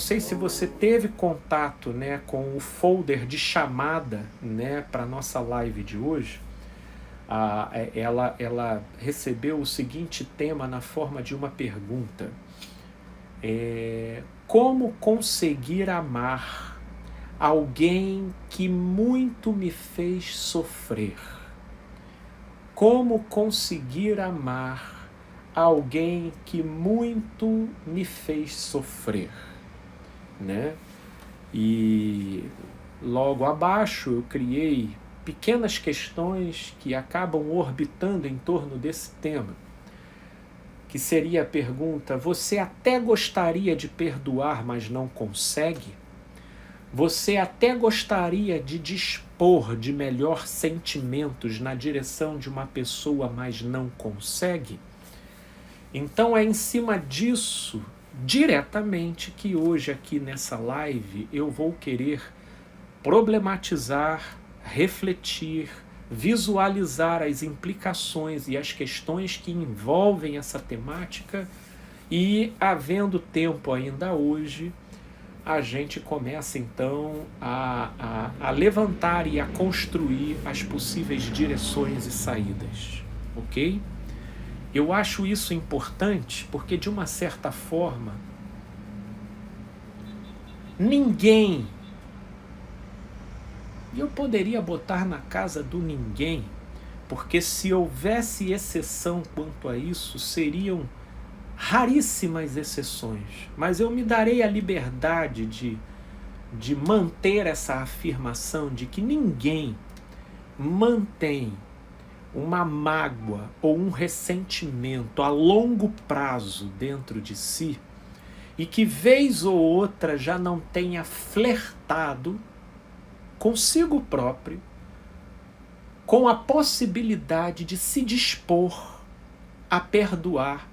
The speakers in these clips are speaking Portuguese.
sei se você teve contato, né, com o folder de chamada, né, para a nossa live de hoje. Ela recebeu o seguinte tema na forma de uma pergunta. Como conseguir amar alguém que muito me fez sofrer? Como conseguir amar alguém que muito me fez sofrer, né? E logo abaixo eu criei pequenas questões que acabam orbitando em torno desse tema, que seria a pergunta: você até gostaria de perdoar, mas não consegue? Você até gostaria de dispor de melhor sentimentos na direção de uma pessoa, mas não consegue? Então é em cima disso, diretamente, que hoje aqui nessa live eu vou querer problematizar, refletir, visualizar as implicações e as questões que envolvem essa temática e, havendo tempo ainda hoje, a gente começa então a levantar e a construir as possíveis direções e saídas, ok? Eu acho isso importante porque, de uma certa forma, ninguém, e eu poderia botar na casa do ninguém, porque se houvesse exceção quanto a isso, seriam raríssimas exceções, mas eu me darei a liberdade de manter essa afirmação de que ninguém mantém uma mágoa ou um ressentimento a longo prazo dentro de si e que vez ou outra já não tenha flertado consigo próprio com a possibilidade de se dispor a perdoar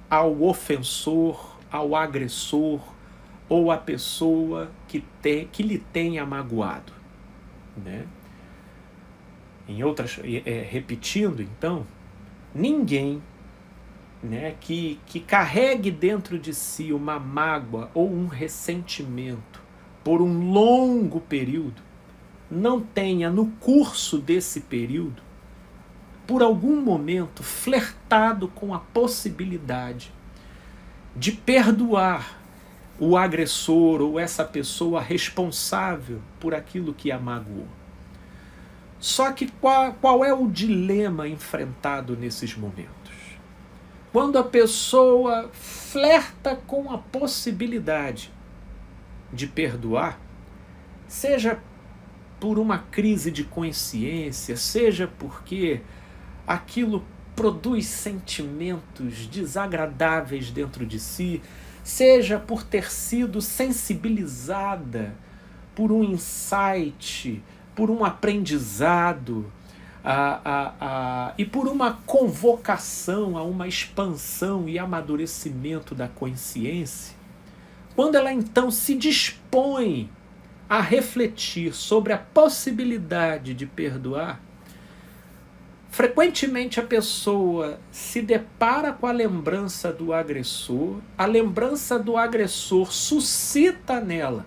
ao ofensor, ao agressor ou à pessoa que lhe tenha magoado, né? Repetindo, então, ninguém, né, que carregue dentro de si uma mágoa ou um ressentimento por um longo período, não tenha no curso desse período, por algum momento, flertado com a possibilidade de perdoar o agressor ou essa pessoa responsável por aquilo que a magoou. Só que qual é o dilema enfrentado nesses momentos? Quando a pessoa flerta com a possibilidade de perdoar, seja por uma crise de consciência, seja porque aquilo produz sentimentos desagradáveis dentro de si, seja por ter sido sensibilizada por um insight, por um aprendizado e por uma convocação a uma expansão e amadurecimento da consciência, quando ela então se dispõe a refletir sobre a possibilidade de perdoar, frequentemente a pessoa se depara com a lembrança do agressor, a lembrança do agressor suscita nela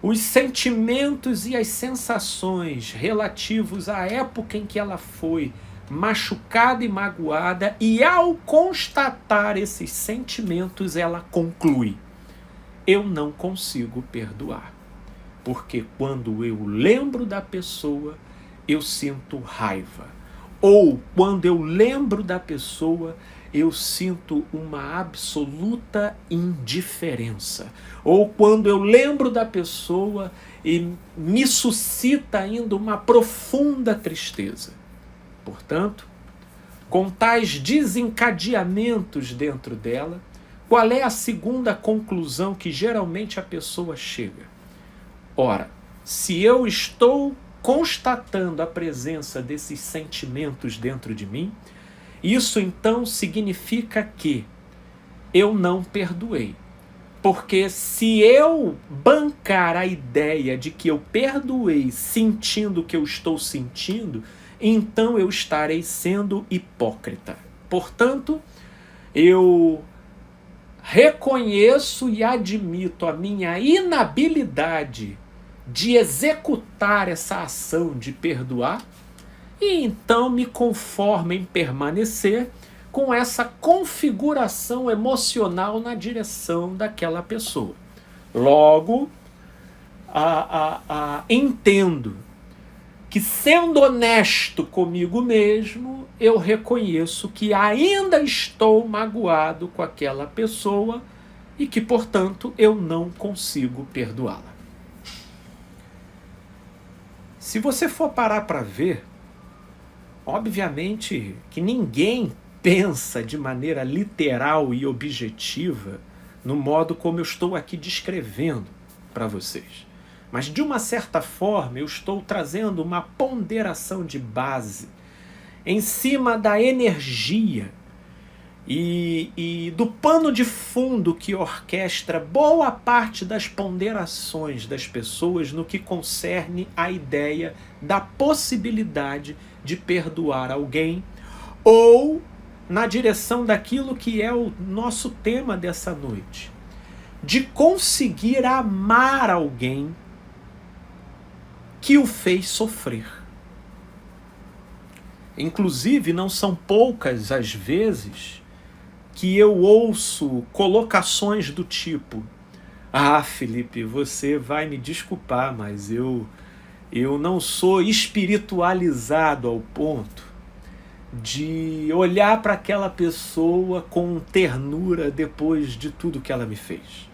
os sentimentos e as sensações relativos à época em que ela foi machucada e magoada, e ao constatar esses sentimentos ela conclui: eu não consigo perdoar, porque quando eu lembro da pessoa eu sinto raiva. Ou quando eu lembro da pessoa, eu sinto uma absoluta indiferença. Ou quando eu lembro da pessoa, e me suscita ainda uma profunda tristeza. Portanto, com tais desencadeamentos dentro dela, qual é a segunda conclusão que geralmente a pessoa chega? Ora, se eu estou constatando a presença desses sentimentos dentro de mim, isso então significa que eu não perdoei. Porque se eu bancar a ideia de que eu perdoei sentindo o que eu estou sentindo, então eu estarei sendo hipócrita. Portanto, eu reconheço e admito a minha inabilidade de executar essa ação de perdoar, e então me conformo em permanecer com essa configuração emocional na direção daquela pessoa. Logo, entendo que, sendo honesto comigo mesmo, eu reconheço que ainda estou magoado com aquela pessoa e que, portanto, eu não consigo perdoá-la. Se você for parar para ver, obviamente que ninguém pensa de maneira literal e objetiva no modo como eu estou aqui descrevendo para vocês. Mas, de uma certa forma, eu estou trazendo uma ponderação de base em cima da energia e do pano de fundo que orquestra boa parte das ponderações das pessoas no que concerne a ideia da possibilidade de perdoar alguém, ou na direção daquilo que é o nosso tema dessa noite, de conseguir amar alguém que o fez sofrer. Inclusive, não são poucas as vezes que eu ouço colocações do tipo: ah, Felipe, você vai me desculpar, mas eu não sou espiritualizado ao ponto de olhar para aquela pessoa com ternura depois de tudo que ela me fez.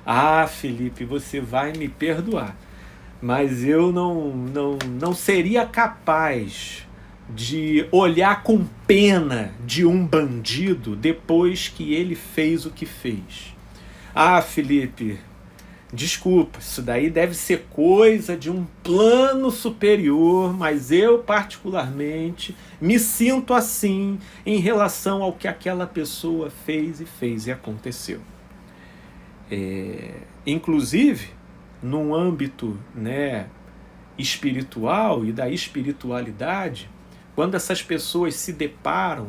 Ah, Felipe, você vai me perdoar, mas eu não seria capaz de olhar com pena de um bandido depois que ele fez o que fez. Ah, Felipe, desculpa, isso daí deve ser coisa de um plano superior, mas eu particularmente me sinto assim em relação ao que aquela pessoa fez e aconteceu. Inclusive, num âmbito, espiritual e da espiritualidade, quando essas pessoas se deparam,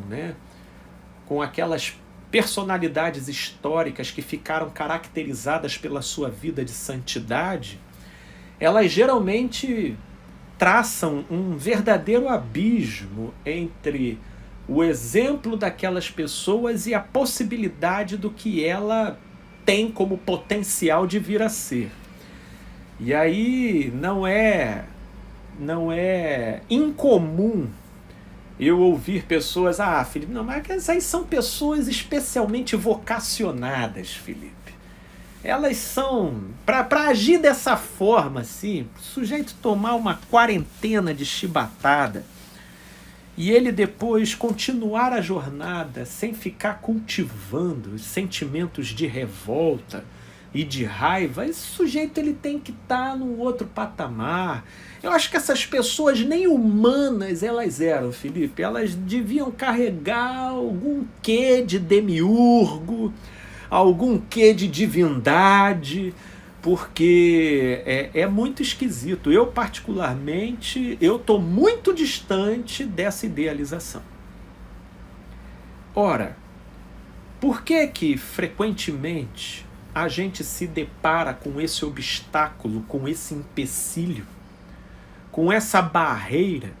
com aquelas personalidades históricas que ficaram caracterizadas pela sua vida de santidade, elas geralmente traçam um verdadeiro abismo entre o exemplo daquelas pessoas e a possibilidade do que ela tem como potencial de vir a ser. E aí não é incomum eu ouvir pessoas: ah, Felipe, não, mas essas aí são pessoas especialmente vocacionadas, Felipe. Elas são, para agir dessa forma, assim, o sujeito tomar uma quarentena de chibatada e ele depois continuar a jornada sem ficar cultivando os sentimentos de revolta e de raiva, esse sujeito ele tem que estar num outro patamar. Eu acho que essas pessoas nem humanas elas eram, Felipe. Elas deviam carregar algum quê de demiurgo, algum quê de divindade, porque é muito esquisito. Eu, particularmente, estou muito distante dessa idealização. Ora, por que frequentemente a gente se depara com esse obstáculo, com esse empecilho, com essa barreira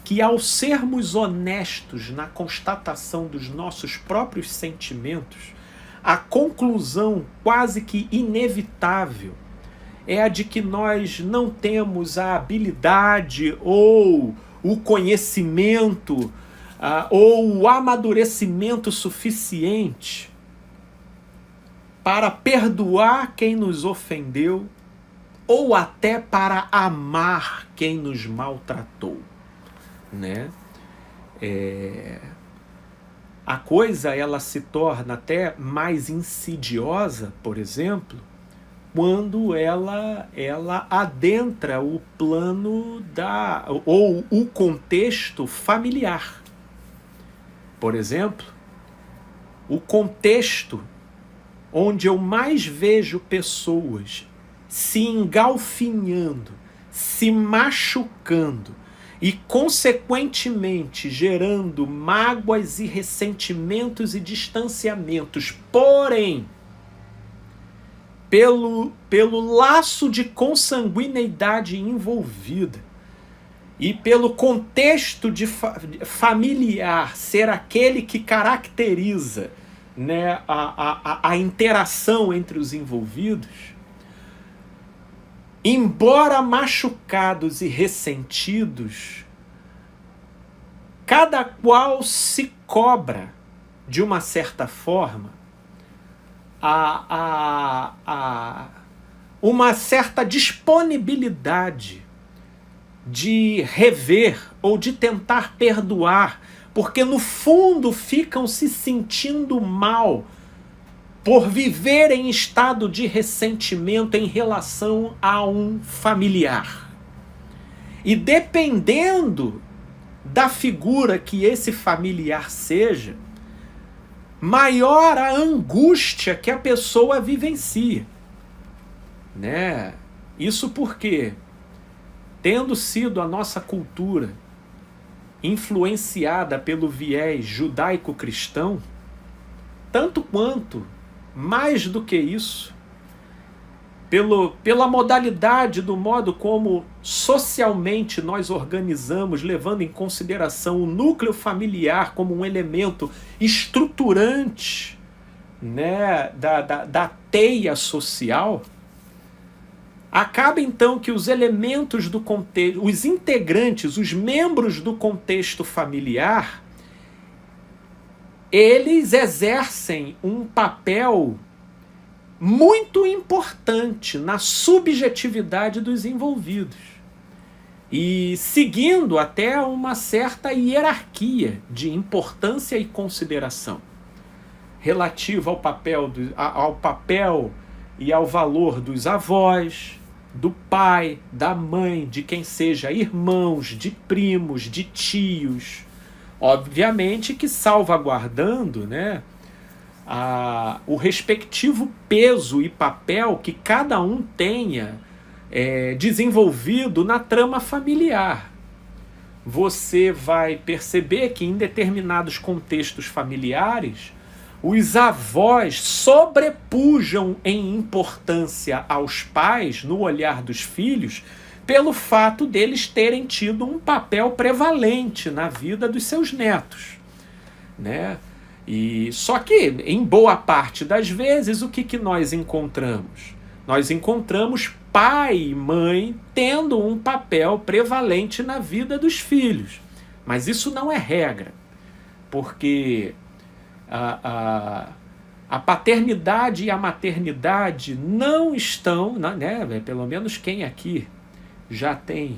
que, ao sermos honestos na constatação dos nossos próprios sentimentos, a conclusão quase que inevitável é a de que nós não temos a habilidade ou o conhecimento ou o amadurecimento suficiente para perdoar quem nos ofendeu ou até para amar quem nos maltratou, A coisa ela se torna até mais insidiosa, por exemplo, quando ela adentra o plano ou o contexto familiar. Por exemplo, o contexto onde eu mais vejo pessoas se engalfinhando, se machucando e, consequentemente, gerando mágoas e ressentimentos e distanciamentos. Porém, pelo laço de consanguineidade envolvida e pelo contexto familiar ser aquele que caracteriza, né, a interação entre os envolvidos, embora machucados e ressentidos, cada qual se cobra, de uma certa forma, uma certa disponibilidade de rever ou de tentar perdoar, porque no fundo ficam se sentindo mal por viver em estado de ressentimento em relação a um familiar. E dependendo da figura que esse familiar seja, maior a angústia que a pessoa vivencia, né? Isso porque, tendo sido a nossa cultura influenciada pelo viés judaico-cristão, tanto quanto, mais do que isso, pela modalidade do modo como socialmente nós organizamos, levando em consideração o núcleo familiar como um elemento estruturante, né, da teia social, acaba então que os elementos do contexto, os integrantes, os membros do contexto familiar, eles exercem um papel muito importante na subjetividade dos envolvidos e seguindo até uma certa hierarquia de importância e consideração relativa ao papel e ao valor dos avós, do pai, da mãe, de quem seja irmãos, de primos, de tios, obviamente que salvaguardando, né, o respectivo peso e papel que cada um tenha desenvolvido na trama familiar. Você vai perceber que em determinados contextos familiares, os avós sobrepujam em importância aos pais no olhar dos filhos pelo fato deles terem tido um papel prevalente na vida dos seus netos, né? E só que, em boa parte das vezes, o que nós encontramos? Nós encontramos pai e mãe tendo um papel prevalente na vida dos filhos. Mas isso não é regra, porque a paternidade e a maternidade não estão, né? Pelo menos quem aqui já tem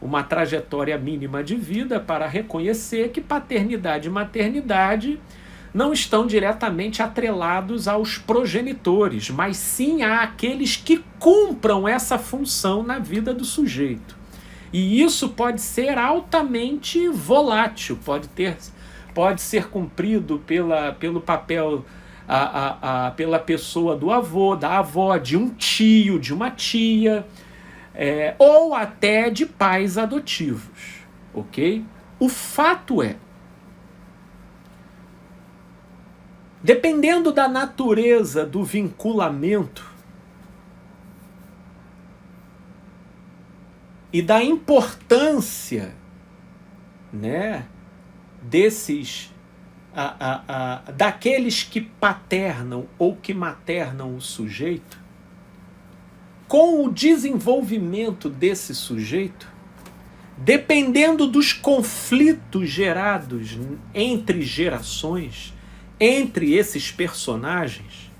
uma trajetória mínima de vida para reconhecer que paternidade e maternidade não estão diretamente atrelados aos progenitores, mas sim àqueles que cumpram essa função na vida do sujeito. E isso pode ser altamente volátil, pode ser cumprido pelo papel, pela pessoa do avô, da avó, de um tio, de uma tia, ou até de pais adotivos, ok? O fato é, dependendo da natureza do vinculamento e da importância, né, daqueles que paternam ou que maternam o sujeito, com o desenvolvimento desse sujeito, dependendo dos conflitos gerados entre gerações, entre esses personagens,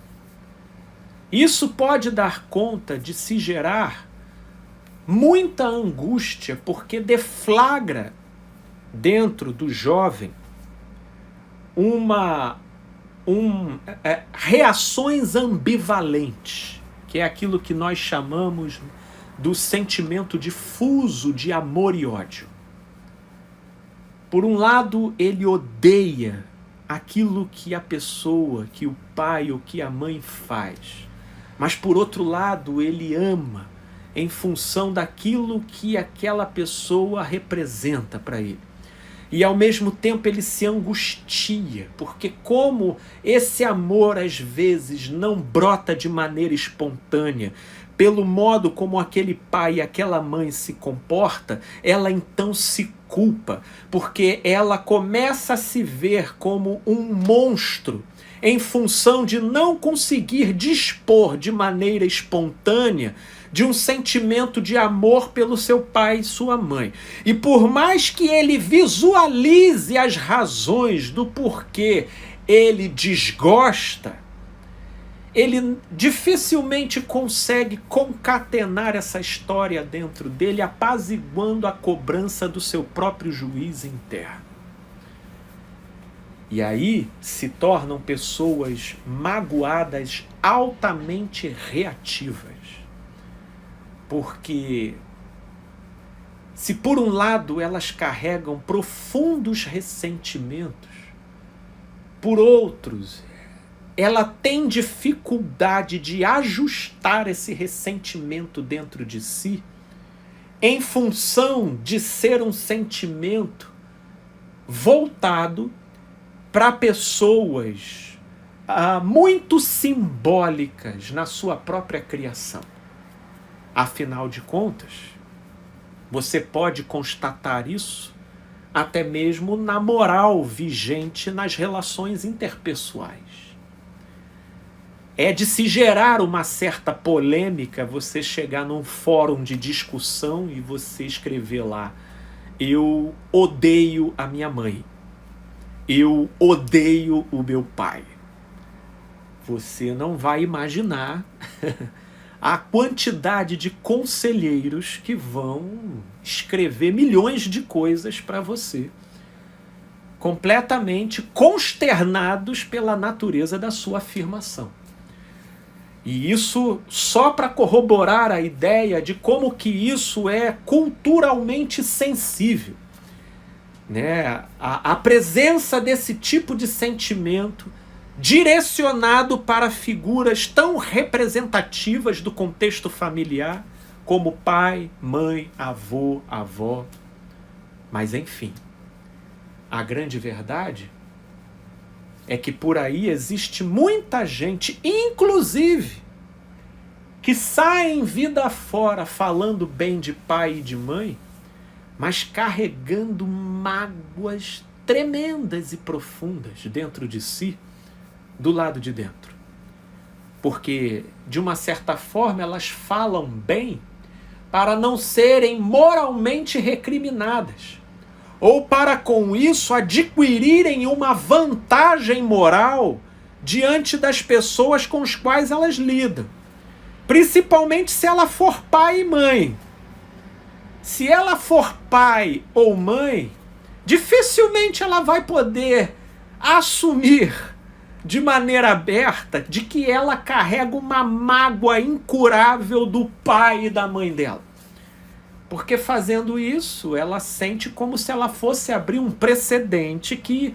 isso pode dar conta de se gerar muita angústia, porque deflagra dentro do jovem reações ambivalentes, que é aquilo que nós chamamos do sentimento difuso de amor e ódio. Por um lado, ele odeia aquilo que a pessoa, que o pai ou que a mãe faz, mas por outro lado, ele ama, em função daquilo que aquela pessoa representa para ele. E ao mesmo tempo ele se angustia, porque como esse amor às vezes não brota de maneira espontânea, pelo modo como aquele pai e aquela mãe se comporta, ela então se culpa, porque ela começa a se ver como um monstro em função de não conseguir dispor de maneira espontânea de um sentimento de amor pelo seu pai e sua mãe. E por mais que ele visualize as razões do porquê ele desgosta, ele dificilmente consegue concatenar essa história dentro dele, apaziguando a cobrança do seu próprio juiz interno. E aí se tornam pessoas magoadas, altamente reativas. Porque se por um lado elas carregam profundos ressentimentos, por outros, ela tem dificuldade de ajustar esse ressentimento dentro de si, em função de ser um sentimento voltado para pessoas muito simbólicas na sua própria criação. Afinal de contas, você pode constatar isso até mesmo na moral vigente nas relações interpessoais. É de se gerar uma certa polêmica você chegar num fórum de discussão e você escrever lá: eu odeio a minha mãe, eu odeio o meu pai. Você não vai imaginar a quantidade de conselheiros que vão escrever milhões de coisas para você, completamente consternados pela natureza da sua afirmação. E isso só para corroborar a ideia de como que isso é culturalmente sensível, né? A presença desse tipo de sentimento direcionado para figuras tão representativas do contexto familiar como pai, mãe, avô, avó. Mas enfim, a grande verdade é que por aí existe muita gente, inclusive, que sai em vida fora falando bem de pai e de mãe, mas carregando mágoas tremendas e profundas dentro de si, do lado de dentro. Porque, de uma certa forma, elas falam bem para não serem moralmente recriminadas, ou para com isso adquirirem uma vantagem moral diante das pessoas com as quais elas lidam. Principalmente se ela for pai e mãe. Se ela for pai ou mãe, dificilmente ela vai poder assumir de maneira aberta de que ela carrega uma mágoa incurável do pai e da mãe dela. Porque fazendo isso, ela sente como se ela fosse abrir um precedente que,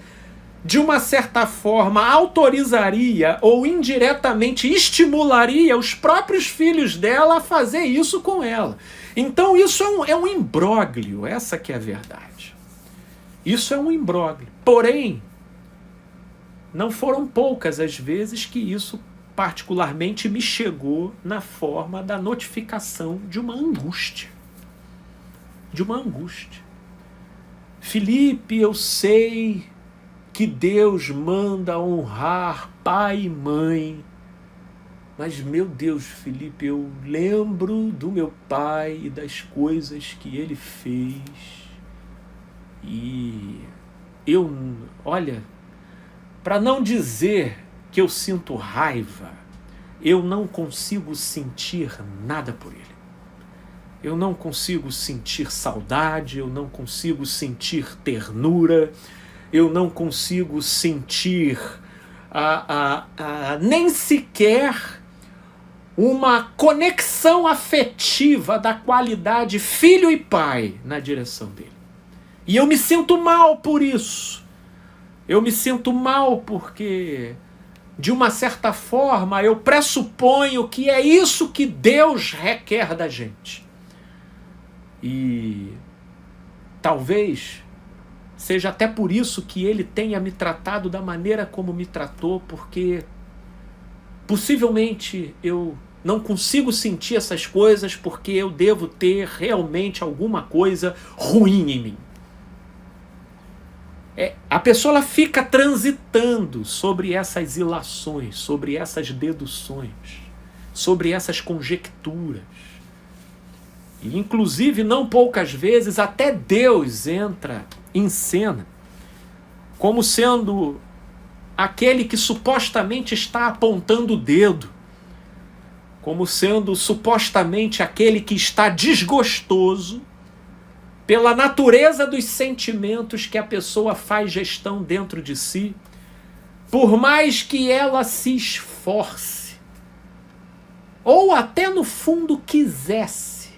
de uma certa forma, autorizaria ou indiretamente estimularia os próprios filhos dela a fazer isso com ela. Então isso é um imbróglio, essa que é a verdade. Isso é um imbróglio. Porém, não foram poucas as vezes que isso particularmente me chegou na forma da notificação de uma angústia. De uma angústia. Felipe, eu sei que Deus manda honrar pai e mãe, mas, meu Deus, Felipe, eu lembro do meu pai e das coisas que ele fez, e eu, olha, para não dizer que eu sinto raiva, eu não consigo sentir nada por ele. Eu não consigo sentir saudade, eu não consigo sentir ternura, eu não consigo sentir nem sequer uma conexão afetiva da qualidade filho e pai na direção dele. E eu me sinto mal por isso. Eu me sinto mal porque de uma certa forma, eu pressuponho que é isso que Deus requer da gente. E talvez seja até por isso que ele tenha me tratado da maneira como me tratou, porque possivelmente eu não consigo sentir essas coisas porque eu devo ter realmente alguma coisa ruim em mim. A pessoa ela fica transitando sobre essas ilações, sobre essas deduções, sobre essas conjecturas. E, inclusive, não poucas vezes, até Deus entra em cena como sendo aquele que supostamente está apontando o dedo, como sendo supostamente aquele que está desgostoso pela natureza dos sentimentos que a pessoa faz gestão dentro de si, por mais que ela se esforce, ou até no fundo quisesse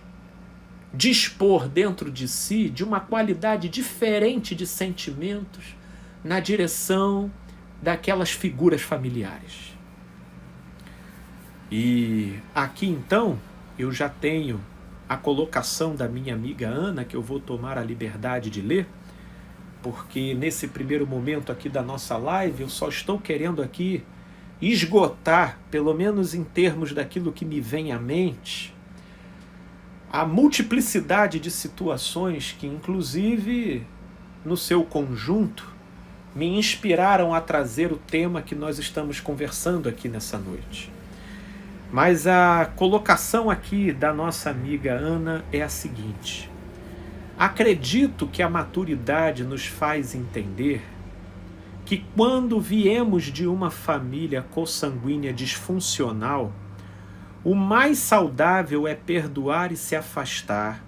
dispor dentro de si de uma qualidade diferente de sentimentos na direção daquelas figuras familiares. E aqui então eu já tenho a colocação da minha amiga Ana, que eu vou tomar a liberdade de ler, porque nesse primeiro momento aqui da nossa live eu só estou querendo aqui esgotar, pelo menos em termos daquilo que me vem à mente, a multiplicidade de situações que, inclusive, no seu conjunto, me inspiraram a trazer o tema que nós estamos conversando aqui nessa noite. Mas a colocação aqui da nossa amiga Ana é a seguinte: acredito que a maturidade nos faz entender que quando viemos de uma família consanguínea disfuncional, o mais saudável é perdoar e se afastar,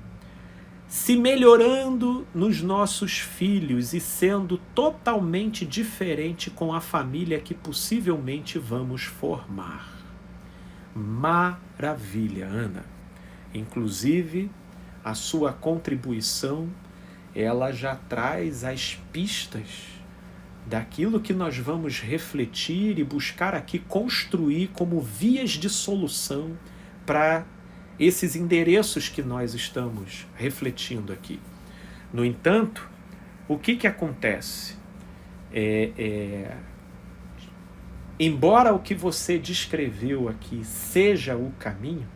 se melhorando nos nossos filhos e sendo totalmente diferente com a família que possivelmente vamos formar. Maravilha, Ana. Inclusive, a sua contribuição, ela já traz as pistas daquilo que nós vamos refletir e buscar aqui construir como vias de solução para esses endereços que nós estamos refletindo aqui. No entanto, o que acontece? Embora o que você descreveu aqui seja o caminho,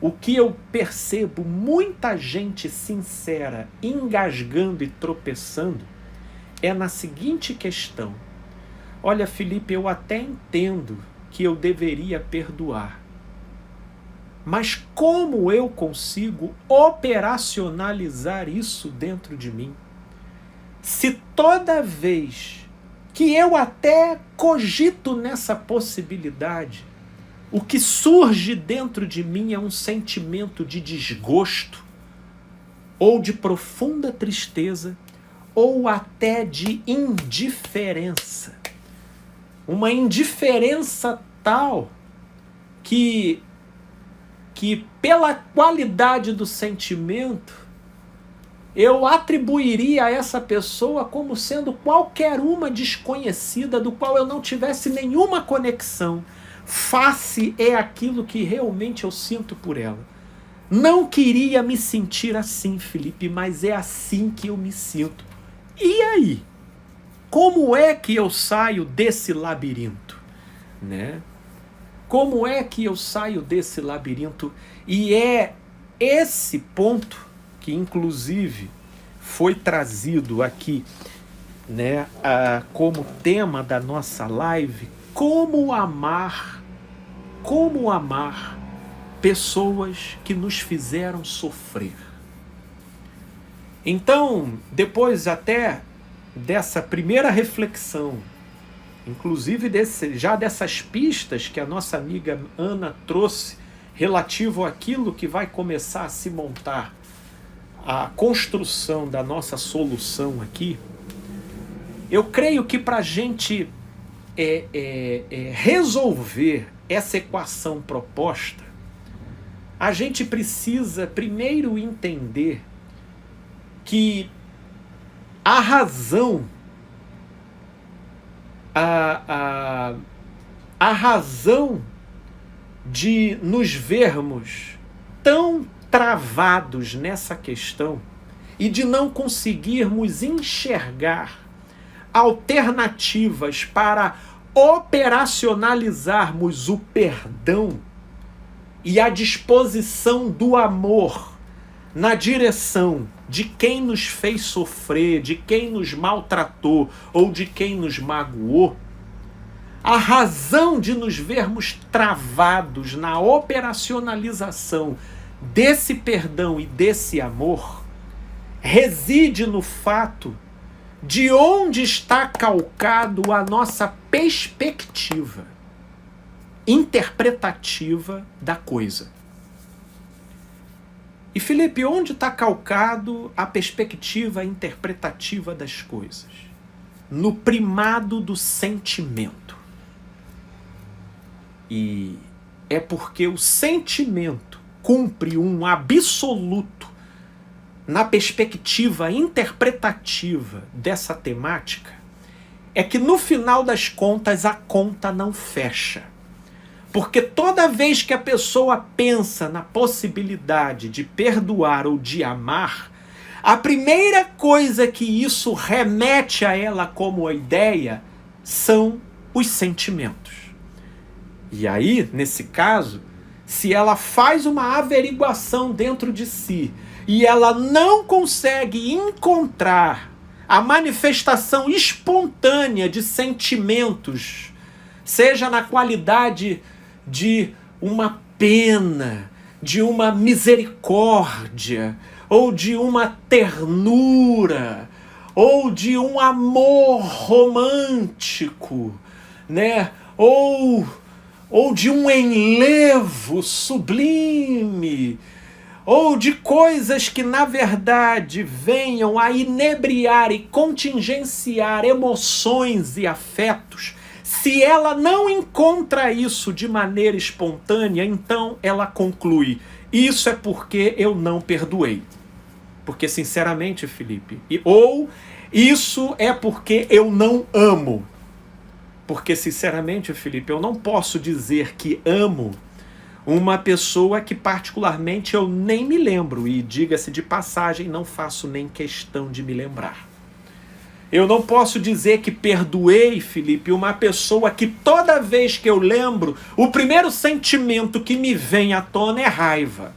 o que eu percebo muita gente sincera engasgando e tropeçando é na seguinte questão: olha, Felipe, eu até entendo que eu deveria perdoar, mas como eu consigo operacionalizar isso dentro de mim? Se toda vez que eu até cogito nessa possibilidade, o que surge dentro de mim é um sentimento de desgosto, ou de profunda tristeza, ou até de indiferença. Uma indiferença tal que pela qualidade do sentimento, eu atribuiria a essa pessoa como sendo qualquer uma desconhecida, do qual eu não tivesse nenhuma conexão. Face é aquilo que realmente eu sinto por ela. Não queria me sentir assim, Felipe, mas é assim que eu me sinto. E aí? Como é que eu saio desse labirinto? Né? Como é que eu saio desse labirinto? E é esse ponto que inclusive foi trazido aqui, né, como tema da nossa live: como amar pessoas que nos fizeram sofrer. Então, depois até dessa primeira reflexão, inclusive já dessas pistas que a nossa amiga Ana trouxe relativo àquilo que vai começar a se montar, a construção da nossa solução aqui, eu creio que para a gente resolver essa equação proposta, a gente precisa primeiro entender que a razão, a razão de nos vermos tão travados nessa questão e de não conseguirmos enxergar alternativas para operacionalizarmos o perdão e a disposição do amor na direção de quem nos fez sofrer, de quem nos maltratou ou de quem nos magoou, a razão de nos vermos travados na operacionalização desse perdão e desse amor reside no fato de onde está calcado a nossa perspectiva interpretativa da coisa. E Felipe, onde está calcado a perspectiva interpretativa das coisas? No primado do sentimento. E é porque o sentimento cumpre um absoluto na perspectiva interpretativa dessa temática, é que no final das contas a conta não fecha. Porque toda vez que a pessoa pensa na possibilidade de perdoar ou de amar, a primeira coisa que isso remete a ela como ideia são os sentimentos. E aí, nesse caso, se ela faz uma averiguação dentro de si e ela não consegue encontrar a manifestação espontânea de sentimentos, seja na qualidade de uma pena, de uma misericórdia, ou de uma ternura, ou de um amor romântico, né? Ou de um enlevo sublime, ou de coisas que, na verdade, venham a inebriar e contingenciar emoções e afetos. Se ela não encontra isso de maneira espontânea, então ela conclui: isso é porque eu não perdoei. Porque, sinceramente, Felipe, ou isso é porque eu não amo. Porque, sinceramente, Felipe, eu não posso dizer que amo uma pessoa que particularmente eu nem me lembro. E, diga-se de passagem, não faço nem questão de me lembrar. Eu não posso dizer que perdoei, Felipe, uma pessoa que toda vez que eu lembro, o primeiro sentimento que me vem à tona é raiva.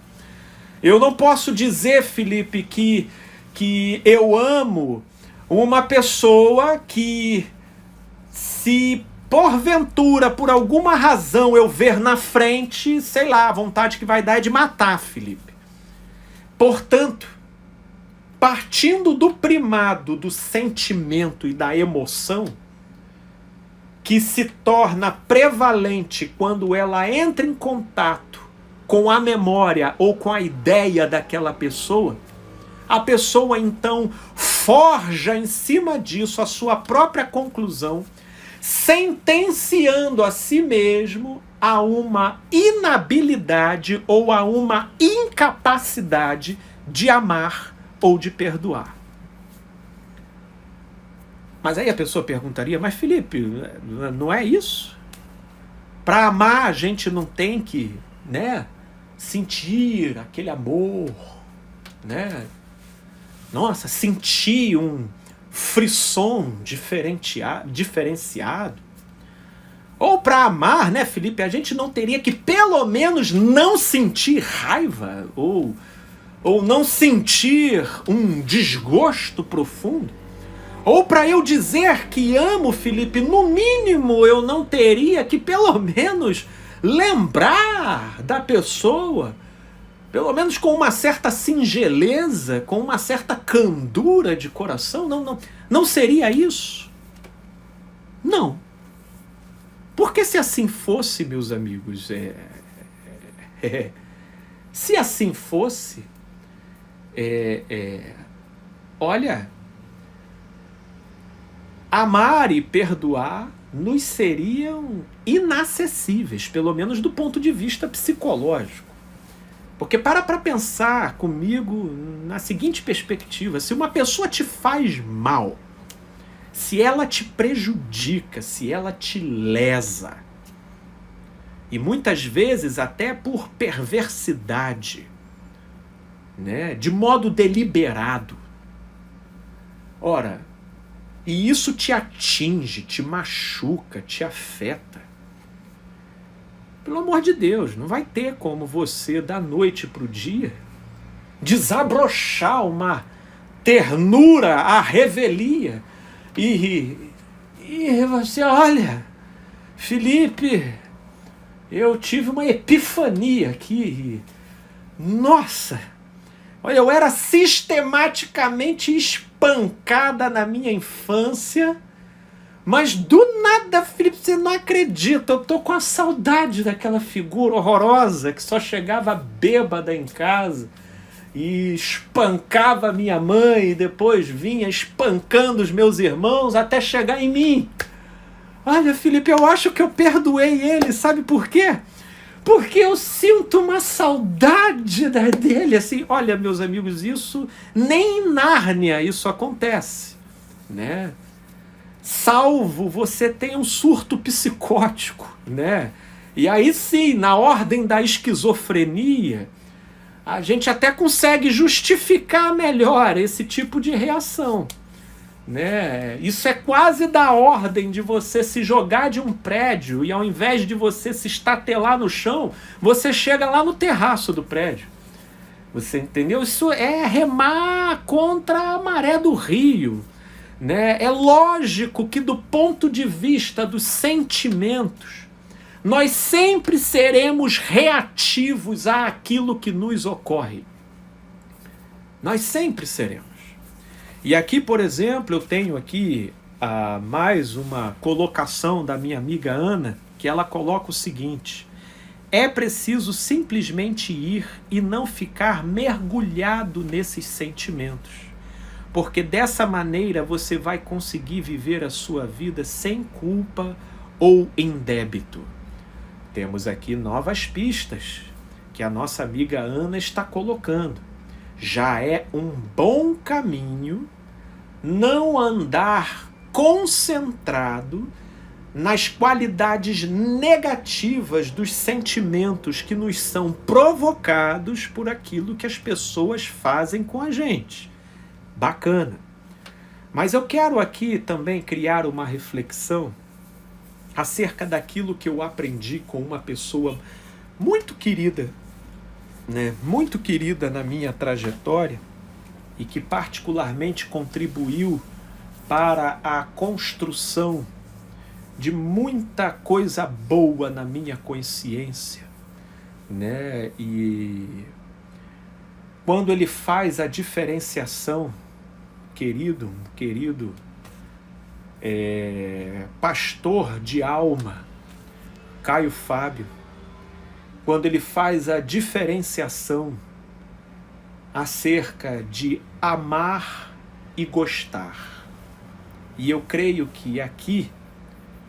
Eu não posso dizer, Felipe, que eu amo uma pessoa que, se porventura, por alguma razão, eu ver na frente, sei lá, a vontade que vai dar é de matar, Felipe. Portanto, partindo do primado do sentimento e da emoção, que se torna prevalente quando ela entra em contato com a memória ou com a ideia daquela pessoa, a pessoa então forja em cima disso a sua própria conclusão, sentenciando a si mesmo a uma inabilidade ou a uma incapacidade de amar ou de perdoar. Mas aí a pessoa perguntaria: mas Felipe, não é isso? Para amar a gente não tem que, né, sentir aquele amor, né? Nossa, sentir um frisson diferenciado. Ou para amar, né, Felipe, a gente não teria que pelo menos não sentir raiva ou não sentir um desgosto profundo? Ou para eu dizer que amo, Felipe, no mínimo eu não teria que pelo menos lembrar da pessoa, pelo menos com uma certa singeleza, com uma certa candura de coração? Não seria isso? Não. Porque se assim fosse, meus amigos, se assim fosse, olha, amar e perdoar nos seriam inacessíveis, pelo menos do ponto de vista psicológico. Porque para pensar comigo na seguinte perspectiva: se uma pessoa te faz mal, se ela te prejudica, se ela te lesa, E muitas vezes até por perversidade, né? De modo deliberado. Ora, e isso te atinge, te machuca, te afeta. Pelo amor de Deus, não vai ter como você, da noite para o dia, desabrochar uma ternura à revelia. E você, olha, Felipe, eu tive uma epifania aqui. Nossa, olha, eu era sistematicamente espancada na minha infância, mas do nada, Felipe, você não acredita, eu tô com a saudade daquela figura horrorosa que só chegava bêbada em casa e espancava minha mãe e depois vinha espancando os meus irmãos até chegar em mim. Olha, Felipe, eu acho que eu perdoei ele, sabe por quê? Porque eu sinto uma saudade dele, assim, olha, meus amigos, isso nem em Nárnia isso acontece, né? Salvo você tenha um surto psicótico, né? E aí sim, na ordem da esquizofrenia, a gente até consegue justificar melhor esse tipo de reação, né? Isso é quase da ordem de você se jogar de um prédio e ao invés de você se estatelar no chão, você chega lá no terraço do prédio. Você entendeu? Isso é remar contra a maré do rio, né? É lógico que do ponto de vista dos sentimentos, nós sempre seremos reativos àquilo que nos ocorre. Nós sempre seremos. E aqui, por exemplo, eu tenho aqui mais uma colocação da minha amiga Ana, que ela coloca o seguinte: é preciso simplesmente ir e não ficar mergulhado nesses sentimentos, porque dessa maneira você vai conseguir viver a sua vida sem culpa ou em débito. Temos aqui novas pistas que a nossa amiga Ana está colocando. Já é um bom caminho não andar concentrado nas qualidades negativas dos sentimentos que nos são provocados por aquilo que as pessoas fazem com a gente. Bacana. Mas eu quero aqui também criar uma reflexão acerca daquilo que eu aprendi com uma pessoa muito querida, né? Muito querida na minha trajetória e que particularmente contribuiu para a construção de muita coisa boa na minha consciência, né? E quando ele faz a diferenciação, querido pastor de alma, Caio Fábio, quando ele faz a diferenciação acerca de amar e gostar. E eu creio que aqui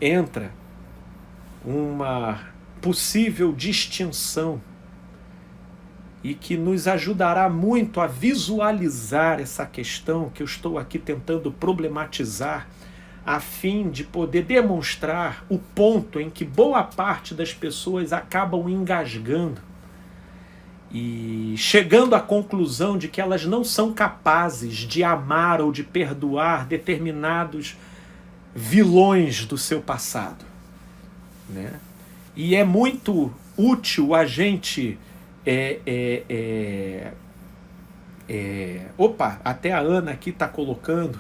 entra uma possível distinção e que nos ajudará muito a visualizar essa questão que eu estou aqui tentando problematizar, a fim de poder demonstrar o ponto em que boa parte das pessoas acabam engasgando e chegando à conclusão de que elas não são capazes de amar ou de perdoar determinados vilões do seu passado, né? E é muito útil a gente até a Ana aqui está colocando,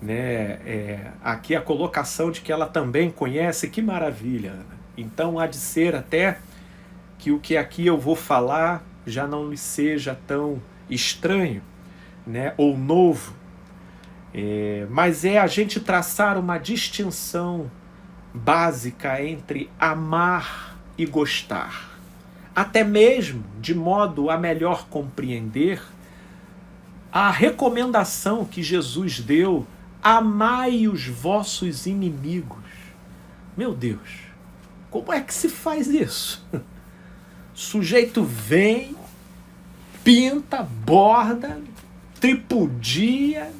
né, aqui a colocação de que ela também conhece. Que maravilha, Ana. Então há de ser até que o que aqui eu vou falar já não lhe seja tão estranho, né, ou novo, mas é a gente traçar uma distinção básica entre amar e gostar, até mesmo de modo a melhor compreender a recomendação que Jesus deu: amai os vossos inimigos. Meu Deus, como é que se faz isso? O sujeito vem, pinta, borda, tripudia,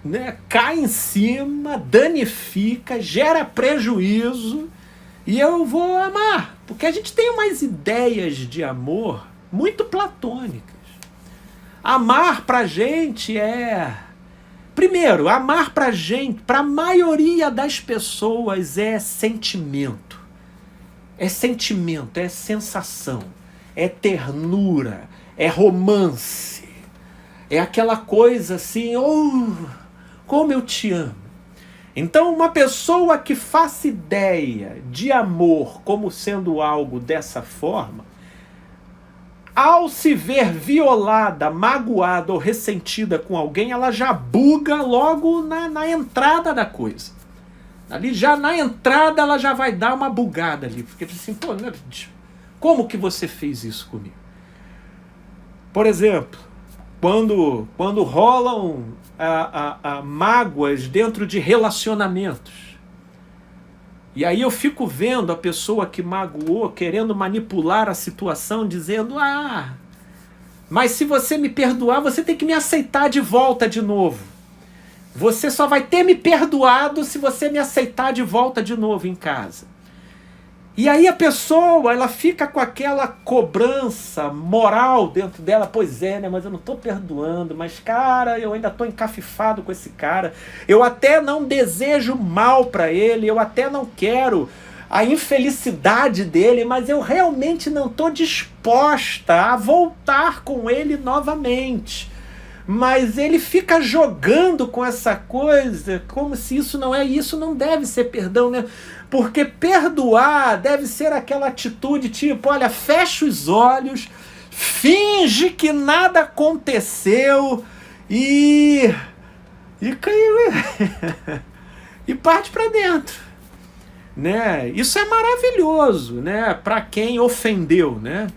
né, cai em cima, danifica, gera prejuízo, e eu vou amar, Porque a gente tem umas ideias de amor muito platônicas. Amar pra gente é... Primeiro, amar pra gente, pra maioria das pessoas, é sentimento. É sentimento, é sensação, é ternura, é romance. É aquela coisa assim, oh, como eu te amo. Então, uma pessoa que faça ideia de amor como sendo algo dessa forma, ao se ver violada, magoada ou ressentida com alguém, ela já buga logo na entrada da coisa. Ali já na entrada ela já vai dar uma bugada ali. Porque assim, pô, como que você fez isso comigo? Por exemplo, quando rolam mágoas dentro de relacionamentos. E aí eu fico vendo a pessoa que magoou querendo manipular a situação, dizendo, mas se você me perdoar, você tem que me aceitar de volta de novo. Você só vai ter me perdoado se você me aceitar de volta de novo em casa. E aí a pessoa, ela fica com aquela cobrança moral dentro dela. Pois é, né? Mas eu não estou perdoando. Mas, cara, eu ainda estou encafifado com esse cara. Eu até não desejo mal para ele. Eu até não quero a infelicidade dele. Mas eu realmente não estou disposta a voltar com ele novamente. Mas ele fica jogando com essa coisa como se isso não é, isso não deve ser perdão, né? Porque perdoar deve ser aquela atitude tipo, olha, fecha os olhos, finge que nada aconteceu e parte para dentro, né? Isso é maravilhoso, né? Para quem ofendeu, né?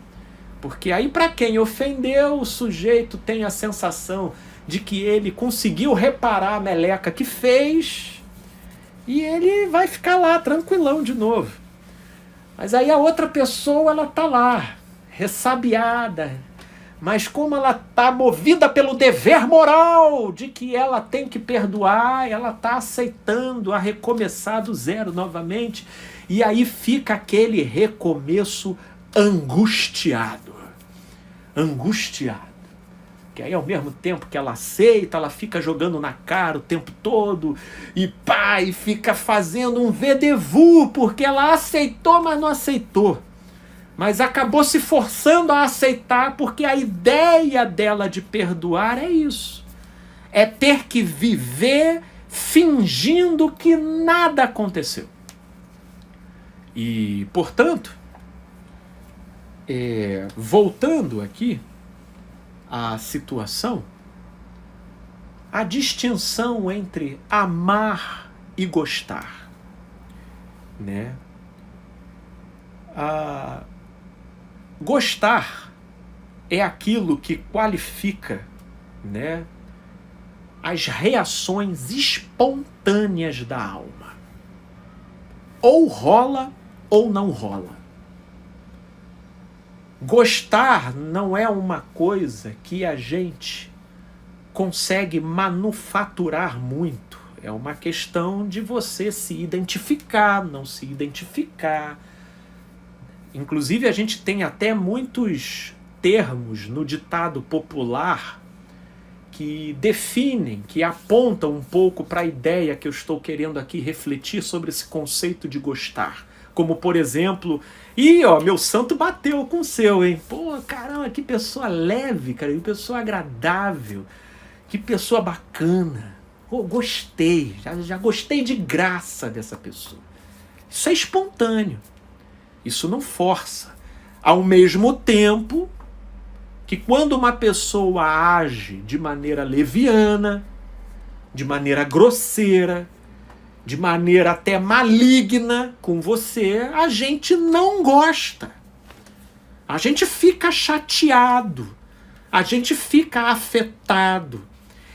Porque aí para quem ofendeu, o sujeito tem a sensação de que ele conseguiu reparar a meleca que fez e ele vai ficar lá tranquilão de novo. Mas aí a outra pessoa, ela tá lá, ressabiada, mas como ela tá movida pelo dever moral de que ela tem que perdoar, ela tá aceitando a recomeçar do zero novamente, e aí fica aquele recomeço angustiado. Que aí ao mesmo tempo que ela aceita, ela fica jogando na cara o tempo todo e fica fazendo um vedevú, porque ela aceitou, mas não aceitou. Mas acabou se forçando a aceitar, porque a ideia dela de perdoar é isso. É ter que viver fingindo que nada aconteceu. E, portanto, voltando aqui à situação, a distinção entre amar e gostar, né? Gostar é aquilo que qualifica, né, as reações espontâneas da alma. Ou rola ou não rola. Gostar não é uma coisa que a gente consegue manufaturar muito. É uma questão de você se identificar, não se identificar. Inclusive, a gente tem até muitos termos no ditado popular que definem, que apontam um pouco para a ideia que eu estou querendo aqui refletir sobre esse conceito de gostar. Como, por exemplo, meu santo bateu com o seu, hein? Pô, caramba, que pessoa leve, cara, que pessoa agradável, que pessoa bacana. Pô, gostei, já gostei de graça dessa pessoa. Isso é espontâneo, isso não força. Ao mesmo tempo que quando uma pessoa age de maneira leviana, de maneira grosseira, de maneira até maligna com você, a gente não gosta. A gente fica chateado. A gente fica afetado.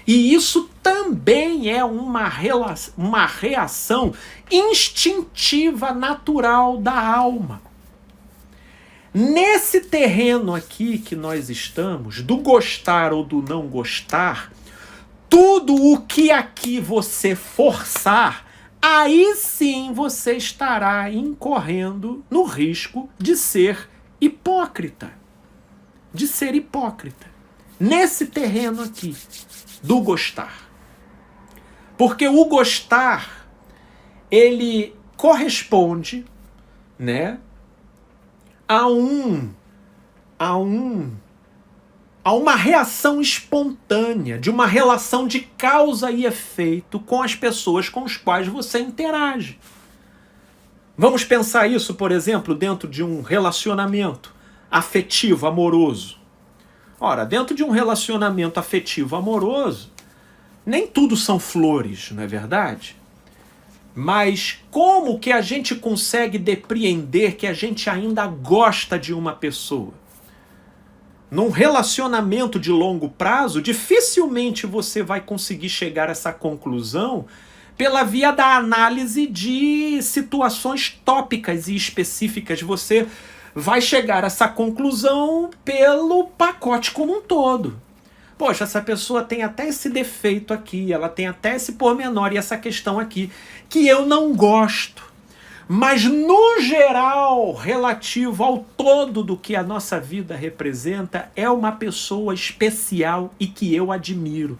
E isso também é uma reação instintiva natural da alma. Nesse terreno aqui que nós estamos, do gostar ou do não gostar, tudo o que aqui você forçar aí sim você estará incorrendo no risco de ser hipócrita. De ser hipócrita. Nesse terreno aqui, do gostar. Porque o gostar, ele corresponde, né, a uma reação espontânea, de uma relação de causa e efeito com as pessoas com as quais você interage. Vamos pensar isso, por exemplo, dentro de um relacionamento afetivo, amoroso. Ora, dentro de um relacionamento afetivo, amoroso, nem tudo são flores, não é verdade? Mas como que a gente consegue depreender que a gente ainda gosta de uma pessoa? Num relacionamento de longo prazo, dificilmente você vai conseguir chegar a essa conclusão pela via da análise de situações tópicas e específicas. Você vai chegar a essa conclusão pelo pacote como um todo. Poxa, essa pessoa tem até esse defeito aqui, ela tem até esse pormenor e essa questão aqui, que eu não gosto. Mas, no geral, relativo ao todo do que a nossa vida representa, é uma pessoa especial e que eu admiro.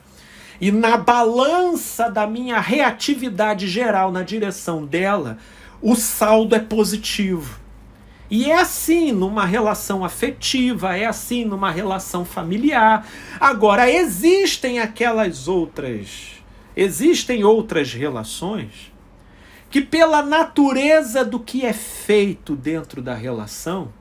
E na balança da minha reatividade geral na direção dela, o saldo é positivo. E é assim numa relação afetiva, é assim numa relação familiar. Agora, existem outras relações que, pela natureza do que é feito dentro da relação,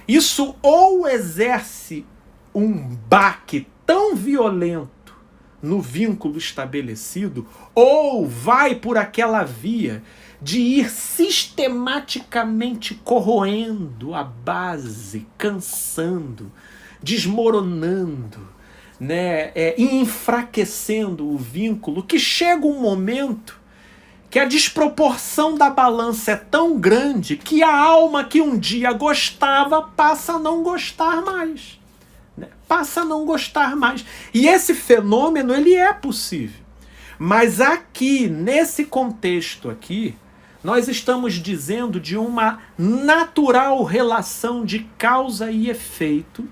isso ou exerce um baque tão violento no vínculo estabelecido, ou vai por aquela via de ir sistematicamente corroendo a base, cansando, desmoronando, né, enfraquecendo o vínculo, que chega um momento que a desproporção da balança é tão grande que a alma que um dia gostava passa a não gostar mais. Né? Passa a não gostar mais. E esse fenômeno, ele é possível. Mas aqui, nesse contexto aqui, nós estamos dizendo de uma natural relação de causa e efeito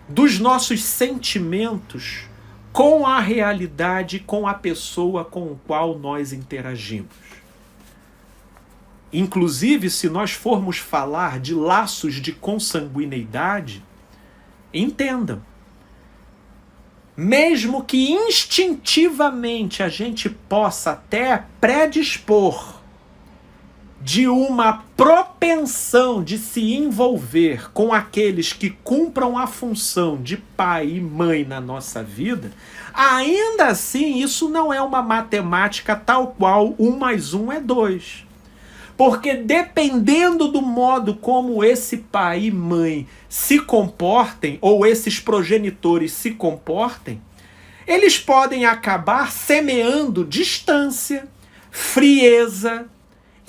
dos nossos sentimentos com a realidade, com a pessoa com o qual nós interagimos. Inclusive, se nós formos falar de laços de consanguineidade, entendam, mesmo que instintivamente a gente possa até predispor de uma propensão de se envolver com aqueles que cumpram a função de pai e mãe na nossa vida, ainda assim isso não é uma matemática tal qual 1 mais 1 é 2. Porque dependendo do modo como esse pai e mãe se comportem, ou esses progenitores se comportem, eles podem acabar semeando distância, frieza,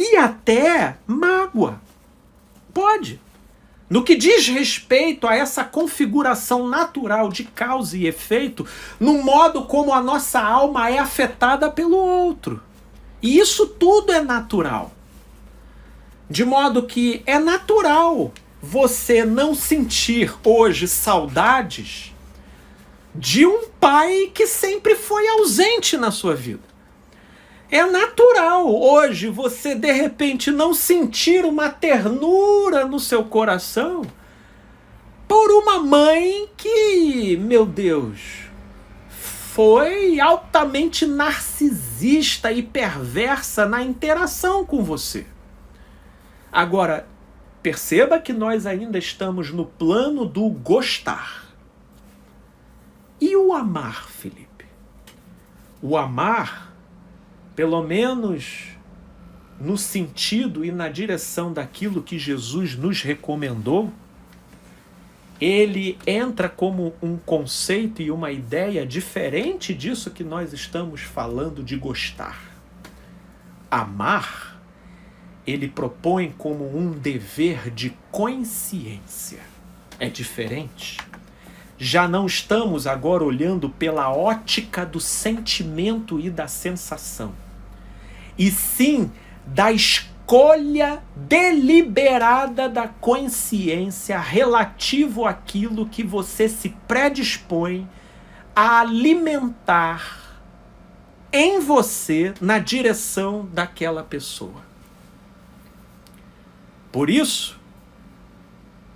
e até mágoa. Pode. No que diz respeito a essa configuração natural de causa e efeito, no modo como a nossa alma é afetada pelo outro. E isso tudo é natural. De modo que é natural você não sentir hoje saudades de um pai que sempre foi ausente na sua vida. É natural hoje você, de repente, não sentir uma ternura no seu coração por uma mãe que, meu Deus, foi altamente narcisista e perversa na interação com você. Agora, perceba que nós ainda estamos no plano do gostar. E o amar, Felipe? O amar, pelo menos no sentido e na direção daquilo que Jesus nos recomendou, ele entra como um conceito e uma ideia diferente disso que nós estamos falando de gostar. Amar, ele propõe como um dever de consciência. É diferente. Já não estamos agora olhando pela ótica do sentimento e da sensação. e sim da escolha deliberada da consciência relativo àquilo que você se predispõe a alimentar em você na direção daquela pessoa. Por isso,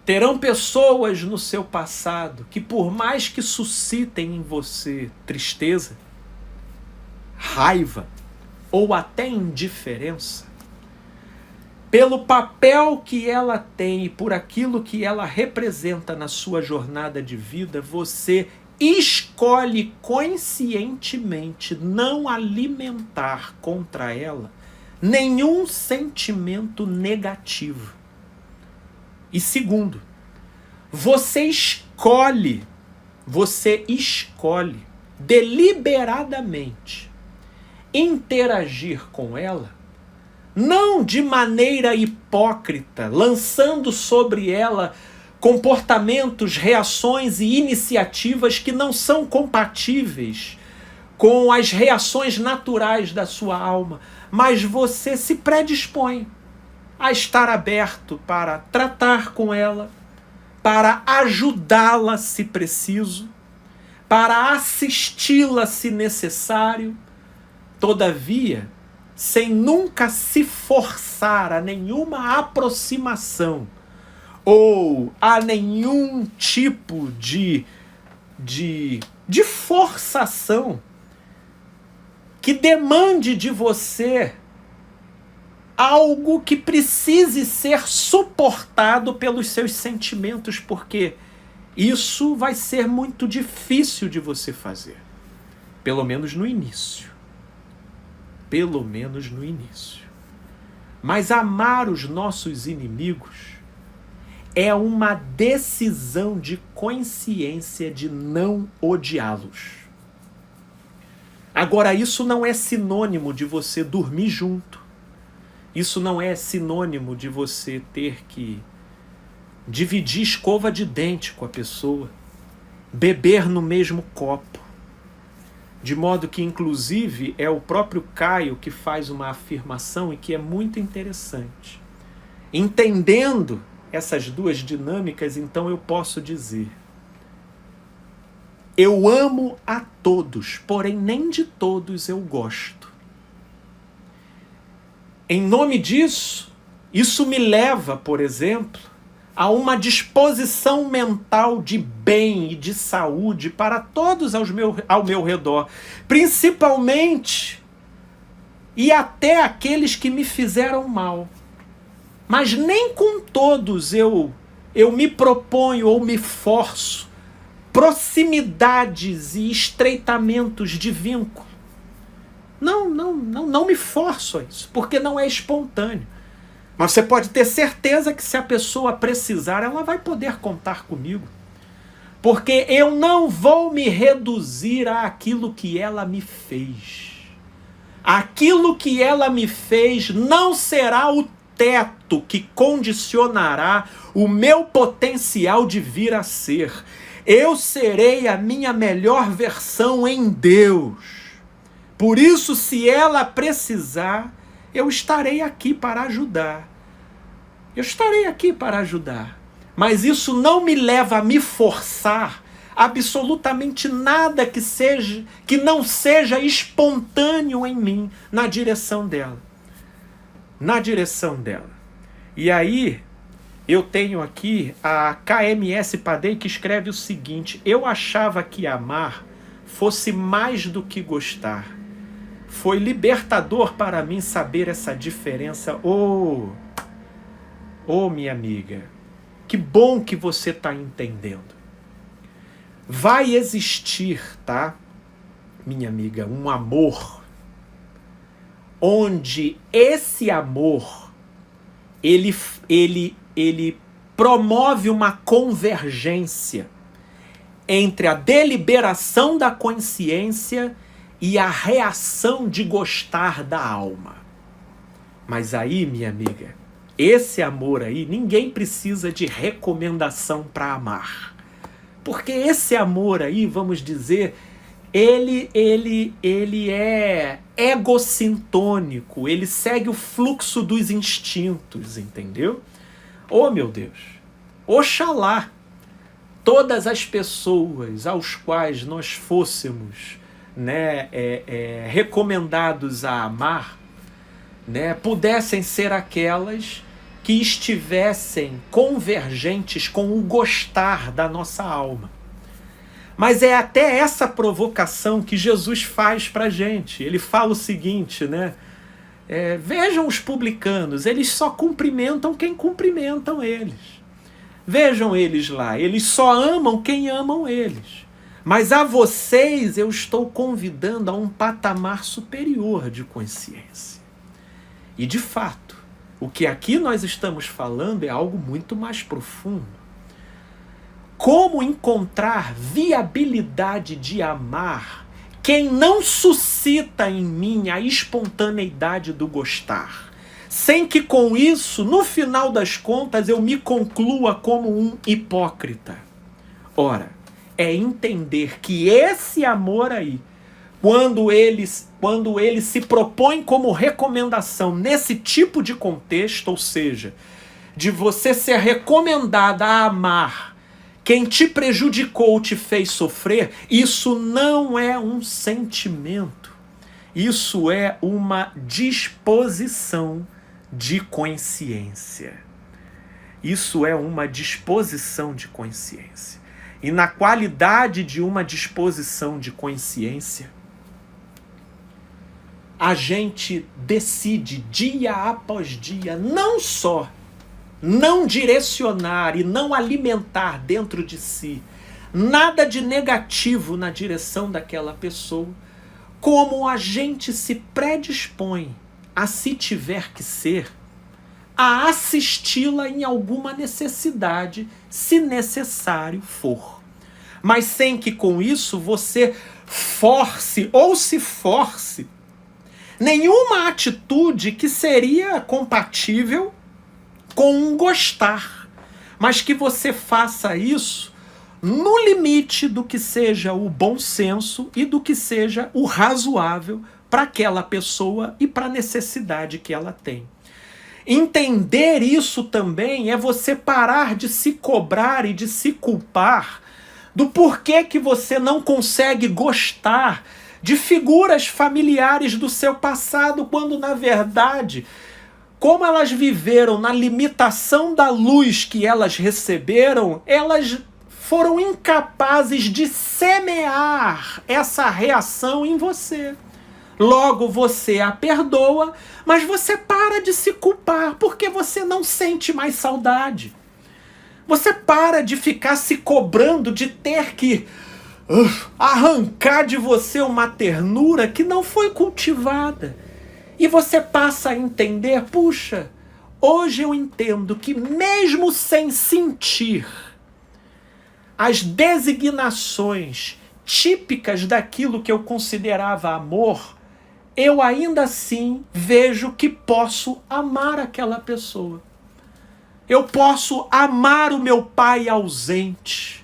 terão pessoas no seu passado que, por mais que suscitem em você tristeza, raiva ou até indiferença, pelo papel que ela tem e por aquilo que ela representa na sua jornada de vida, você escolhe conscientemente não alimentar contra ela nenhum sentimento negativo. E segundo, você escolhe deliberadamente interagir com ela, não de maneira hipócrita, lançando sobre ela comportamentos, reações e iniciativas que não são compatíveis com as reações naturais da sua alma, mas você se predispõe a estar aberto para tratar com ela, para ajudá-la se preciso, para assisti-la se necessário, todavia, sem nunca se forçar a nenhuma aproximação ou a nenhum tipo de forçação que demande de você algo que precise ser suportado pelos seus sentimentos, porque isso vai ser muito difícil de você fazer, pelo menos no início. Mas amar os nossos inimigos é uma decisão de consciência de não odiá-los. Agora, isso não é sinônimo de você dormir junto. Isso não é sinônimo de você ter que dividir escova de dente com a pessoa, beber no mesmo copo. De modo que, inclusive, é o próprio Caio que faz uma afirmação e que é muito interessante. Entendendo essas duas dinâmicas, então eu posso dizer: eu amo a todos, porém nem de todos eu gosto. Em nome disso, isso me leva, por exemplo, a uma disposição mental de bem e de saúde para todos ao meu redor, principalmente e até aqueles que me fizeram mal. Mas nem com todos eu me proponho ou me forço proximidades e estreitamentos de vínculo. Não me forço a isso, porque não é espontâneo. Mas você pode ter certeza que se a pessoa precisar, ela vai poder contar comigo. Porque eu não vou me reduzir àquilo que ela me fez. Aquilo que ela me fez não será o teto que condicionará o meu potencial de vir a ser. Eu serei a minha melhor versão em Deus. Por isso, se ela precisar, eu estarei aqui para ajudar. Mas isso não me leva a me forçar absolutamente nada que não seja espontâneo em mim na direção dela. E aí, eu tenho aqui a KMS Padei que escreve o seguinte: eu achava que amar fosse mais do que gostar. Foi libertador para mim saber essa diferença. Oh, minha amiga, que bom que você está entendendo. Vai existir, tá, minha amiga, um amor onde esse amor ele promove uma convergência entre a deliberação da consciência e a reação de gostar da alma. Mas aí, minha amiga, esse amor aí, ninguém precisa de recomendação para amar. Porque esse amor aí, vamos dizer, ele é egocintônico, ele segue o fluxo dos instintos, entendeu? Oh, meu Deus, oxalá todas as pessoas aos quais nós fôssemos, né, recomendados a amar, né, pudessem ser aquelas que estivessem convergentes com o gostar da nossa alma. Mas é até essa provocação que Jesus faz para a gente. Ele fala o seguinte, né? Vejam os publicanos, eles só cumprimentam quem cumprimentam eles. Vejam eles lá, eles só amam quem amam eles. Mas a vocês eu estou convidando a um patamar superior de consciência. E de fato, o que aqui nós estamos falando é algo muito mais profundo. Como encontrar viabilidade de amar quem não suscita em mim a espontaneidade do gostar, sem que com isso, no final das contas, eu me conclua como um hipócrita? Ora, é entender que esse amor aí, quando ele se propõe como recomendação nesse tipo de contexto, ou seja, de você ser recomendada a amar quem te prejudicou, te fez sofrer, isso não é um sentimento. Isso é uma disposição de consciência. Isso é uma disposição de consciência. E na qualidade de uma disposição de consciência, a gente decide dia após dia, não só não direcionar e não alimentar dentro de si nada de negativo na direção daquela pessoa, como a gente se predispõe a, se tiver que ser, a assisti-la em alguma necessidade, se necessário for. Mas sem que com isso você force ou se force nenhuma atitude que seria compatível com um gostar, mas que você faça isso no limite do que seja o bom senso e do que seja o razoável para aquela pessoa e para a necessidade que ela tem. Entender isso também é você parar de se cobrar e de se culpar do porquê que você não consegue gostar de figuras familiares do seu passado, quando na verdade, como elas viveram na limitação da luz que elas receberam, elas foram incapazes de semear essa reação em você. Logo você a perdoa, mas você para de se culpar, porque você não sente mais saudade. Você para de ficar se cobrando de ter que arrancar de você uma ternura que não foi cultivada. E você passa a entender, puxa, hoje eu entendo que mesmo sem sentir as designações típicas daquilo que eu considerava amor, eu ainda assim vejo que posso amar aquela pessoa. Eu posso amar o meu pai ausente.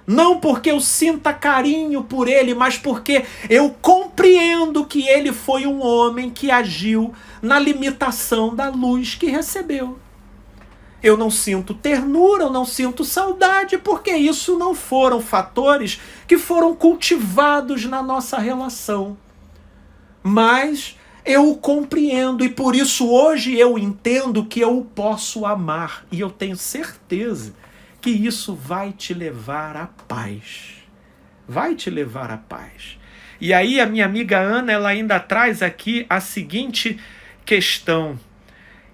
Não porque eu sinta carinho por ele, mas porque eu compreendo que ele foi um homem que agiu na limitação da luz que recebeu. Eu não sinto ternura, eu não sinto saudade, porque isso não foram fatores que foram cultivados na nossa relação. Mas eu o compreendo e por isso hoje eu entendo que eu o posso amar. E eu tenho certeza que isso vai te levar à paz. Vai te levar à paz. E aí a minha amiga Ana, ela ainda traz aqui a seguinte questão.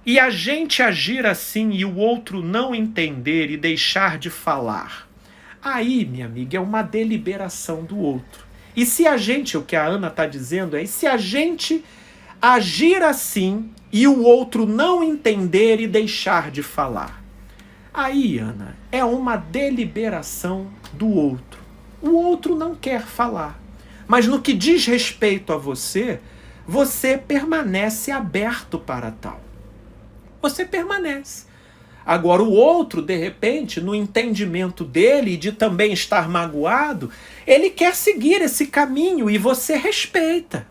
E a gente agir assim e o outro não entender e deixar de falar. Aí, minha amiga, é uma deliberação do outro. E se a gente, o que a Ana está dizendo é, e se a gente agir assim e o outro não entender e deixar de falar? Aí, Ana, é uma deliberação do outro. O outro não quer falar. Mas no que diz respeito a você, você permanece aberto para tal. Você permanece. Agora o outro, de repente, no entendimento dele e de também estar magoado, ele quer seguir esse caminho e você respeita.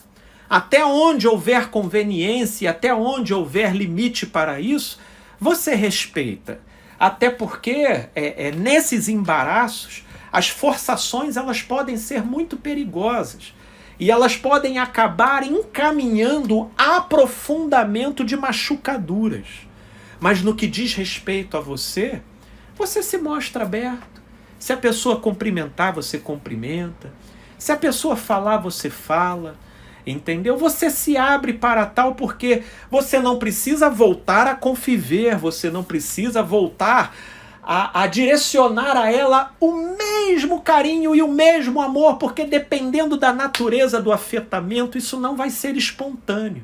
Até onde houver conveniência, até onde houver limite para isso, você respeita. Até porque nesses embaraços, as forçações elas podem ser muito perigosas. E elas podem acabar encaminhando aprofundamento de machucaduras. Mas no que diz respeito a você, você se mostra aberto. Se a pessoa cumprimentar, você cumprimenta. Se a pessoa falar, você fala. Entendeu? Você se abre para tal porque você não precisa voltar a conviver, você não precisa voltar a direcionar a ela o mesmo carinho e o mesmo amor, porque dependendo da natureza do afetamento, isso não vai ser espontâneo.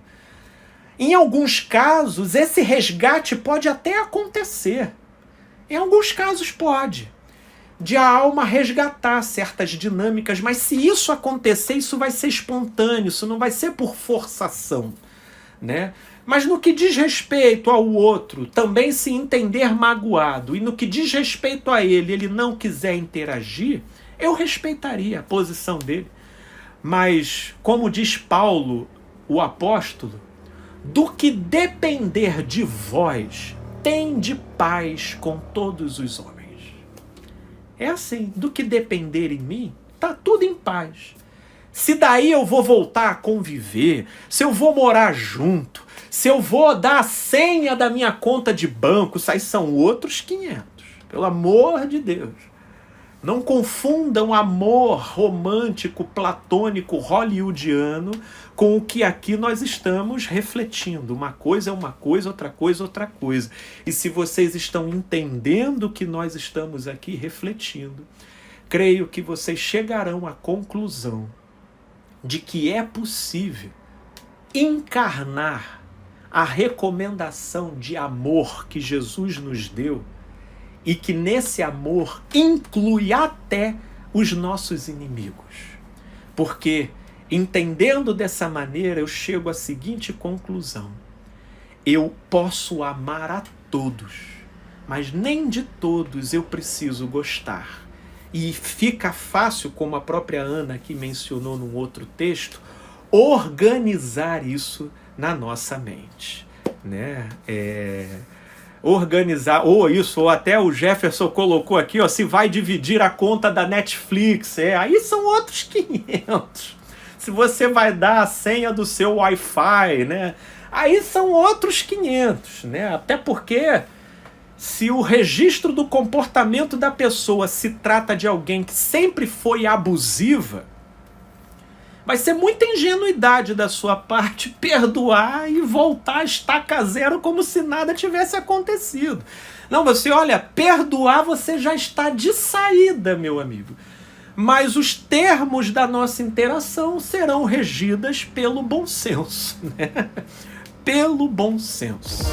Em alguns casos, esse resgate pode até acontecer. Em alguns casos pode. De a alma resgatar certas dinâmicas, mas se isso acontecer, isso vai ser espontâneo, isso não vai ser por forçação, né? Mas no que diz respeito ao outro, também se entender magoado, e no que diz respeito a ele, ele não quiser interagir, eu respeitaria a posição dele. Mas, como diz Paulo, o apóstolo, do que depender de vós, tende paz com todos os homens. É assim, do que depender em mim, tá tudo em paz. Se daí eu vou voltar a conviver, se eu vou morar junto, se eu vou dar a senha da minha conta de banco, isso aí são outros 500. Pelo amor de Deus. Não confundam amor romântico, platônico, hollywoodiano com o que aqui nós estamos refletindo. Uma coisa é uma coisa, outra coisa, outra coisa. E se vocês estão entendendo o que nós estamos aqui refletindo, creio que vocês chegarão à conclusão de que é possível encarnar a recomendação de amor que Jesus nos deu e que nesse amor inclui até os nossos inimigos. Porque, entendendo dessa maneira, eu chego à seguinte conclusão: eu posso amar a todos, mas nem de todos eu preciso gostar. E fica fácil, como a própria Ana aqui mencionou num outro texto, organizar isso na nossa mente, né? Organizar, ou até o Jefferson colocou aqui, ó, se vai dividir a conta da Netflix, aí são outros 500. Se você vai dar a senha do seu Wi-Fi, né? Aí são outros 500, né? Até porque se o registro do comportamento da pessoa se trata de alguém que sempre foi abusiva, vai ser muita ingenuidade da sua parte perdoar e voltar a estaca zero como se nada tivesse acontecido. Não, você olha, perdoar você já está de saída, meu amigo. Mas os termos da nossa interação serão regidas pelo bom senso, né? Pelo bom senso.